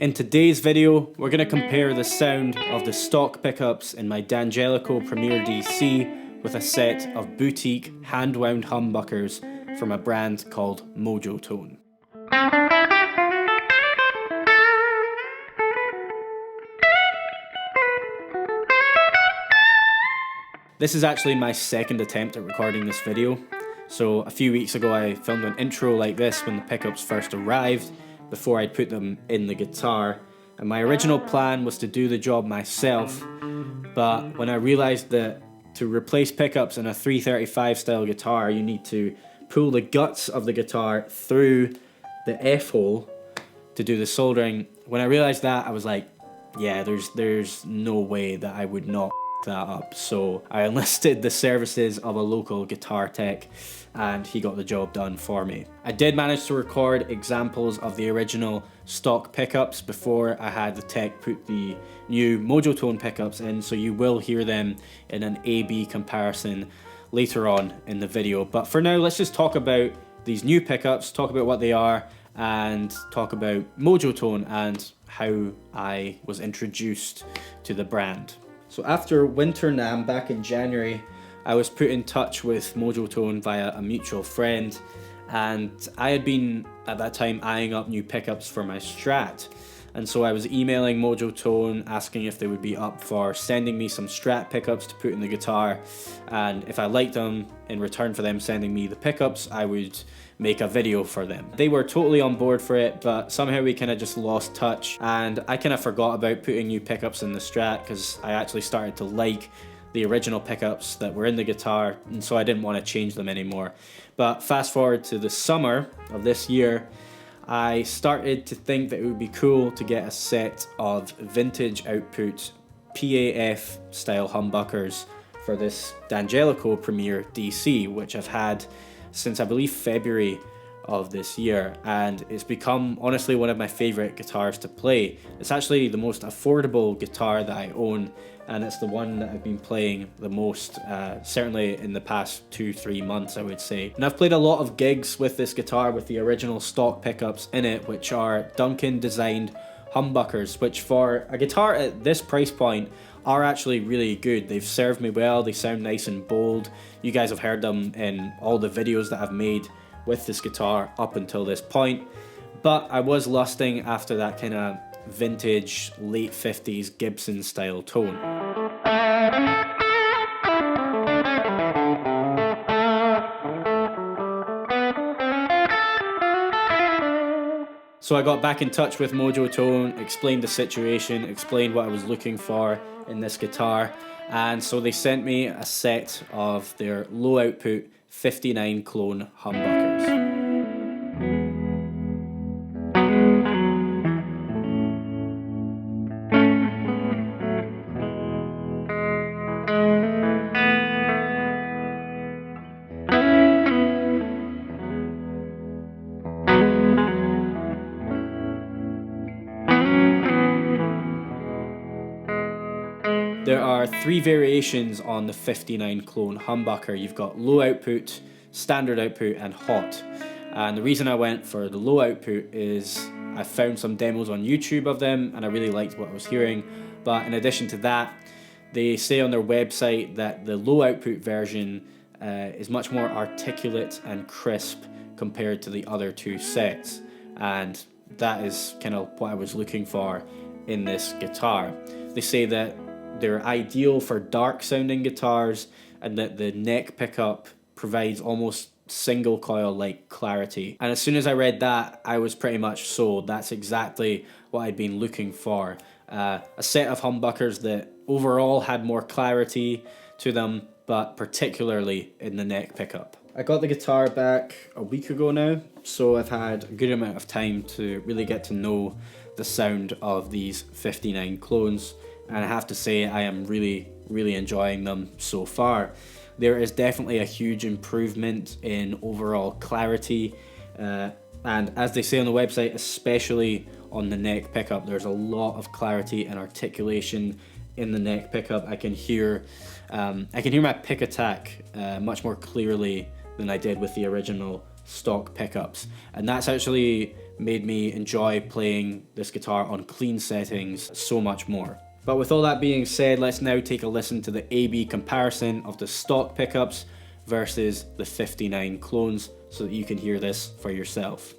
In today's video, we're going to compare the sound of the stock pickups in my D'Angelico Premier DC with a set of boutique hand-wound humbuckers from a brand called MojoTone. This is actually my second attempt at recording this video. So a few weeks ago I filmed an intro like this when the pickups first arrived, before I'd put them in the guitar, and my original plan was to do the job myself, but when I realised that to replace pickups in a 335 style guitar you need to pull the guts of the guitar through the F-hole to do the soldering, when I realised that I was like, yeah, there's no way that I would not that up. So I enlisted the services of a local guitar tech and he got the job done for me. I did manage to record examples of the original stock pickups before I had the tech put the new MojoTone pickups in, so you will hear them in an A-B comparison later on in the video. But for now, let's just talk about these new pickups, talk about what they are, and talk about MojoTone and how I was introduced to the brand. So after Winter NAMM back in January, I was put in touch with MojoTone via a mutual friend, and I had been at that time eyeing up new pickups for my Strat, and so I was emailing MojoTone asking if they would be up for sending me some Strat pickups to put in the guitar, and if I liked them, in return for them sending me the pickups, I would make a video for them. They were totally on board for it, but somehow we kind of just lost touch, and I kind of forgot about putting new pickups in the Strat because I actually started to like the original pickups that were in the guitar, and so I didn't want to change them anymore. But fast forward to the summer of this year, I started to think that it would be cool to get a set of vintage output PAF style humbuckers for this D'Angelico Premier DC, which I've had since I believe February of this year, and it's become honestly one of my favorite guitars to play. It's actually the most affordable guitar that I own, and it's the one that I've been playing the most, certainly in the past 2-3 months I would say. And I've played a lot of gigs with this guitar with the original stock pickups in it, which are Duncan Designed humbuckers, which for a guitar at this price point are actually really good. They've served me well, they sound nice and bold. You guys have heard them in all the videos that I've made with this guitar up until this point. But I was lusting after that kind of vintage late 50s Gibson style tone. So I got back in touch with MojoTone, explained the situation, explained what I was looking for in this guitar, and so they sent me a set of their low output 59 clone humbuckers. There are 3 variations on the 59 clone humbucker. You've got low output, standard output, and hot. And the reason I went for the low output is I found some demos on YouTube of them and I really liked what I was hearing. But in addition to that, they say on their website that the low output version is much more articulate and crisp compared to the other 2 sets. And that is kind of what I was looking for in this guitar. They say that they're ideal for dark sounding guitars and that the neck pickup provides almost single coil like clarity. And as soon as I read that, I was pretty much sold. That's exactly what I'd been looking for. A set of humbuckers that overall had more clarity to them, but particularly in the neck pickup. I got the guitar back a week ago now, so I've had a good amount of time to really get to know the sound of these 59 clones. And I have to say I am really enjoying them so far. There is definitely a huge improvement in overall clarity, and as they say on the website, especially on the neck pickup, there's a lot of clarity and articulation in the neck pickup. I can hear my pick attack much more clearly than I did with the original stock pickups. And that's actually made me enjoy playing this guitar on clean settings so much more. But with all that being said, let's now take a listen to the A/B comparison of the stock pickups versus the 59 clones so that you can hear this for yourself.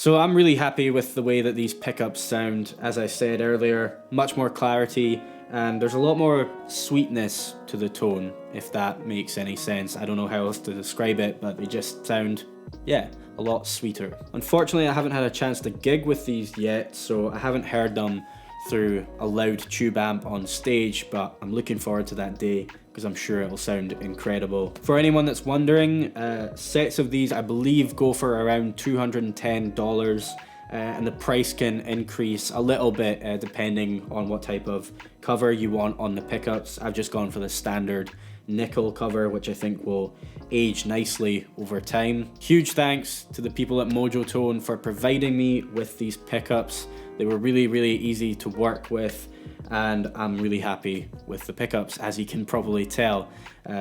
So I'm really happy with the way that these pickups sound. As I said earlier, much more clarity, and there's a lot more sweetness to the tone, if that makes any sense. I don't know how else to describe it, but they just sound, yeah, a lot sweeter. Unfortunately, I haven't had a chance to gig with these yet, so I haven't heard them through a loud tube amp on stage, but I'm looking forward to that day because I'm sure it'll sound incredible. For anyone that's wondering, sets of these I believe go for around $210, and the price can increase a little bit depending on what type of cover you want on the pickups. I've just gone for the standard nickel cover, which I think will age nicely over time. Huge thanks to the people at MojoTone for providing me with these pickups. They were really, really easy to work with, and I'm really happy with the pickups, as you can probably tell.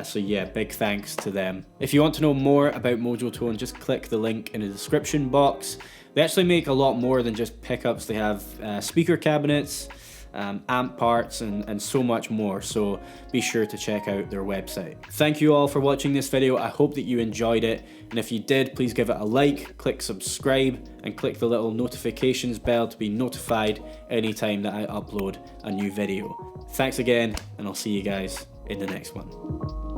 So yeah, big thanks to them. If you want to know more about MojoTone, just click the link in the description box. They actually make a lot more than just pickups. They have speaker cabinets, amp parts, and so much more, so be sure to check out their website. Thank you all for watching this video. I hope that you enjoyed it, and if you did, please give it a like, click subscribe, and click the little notifications bell to be notified anytime that I upload a new video. Thanks again, and I'll see you guys in the next one.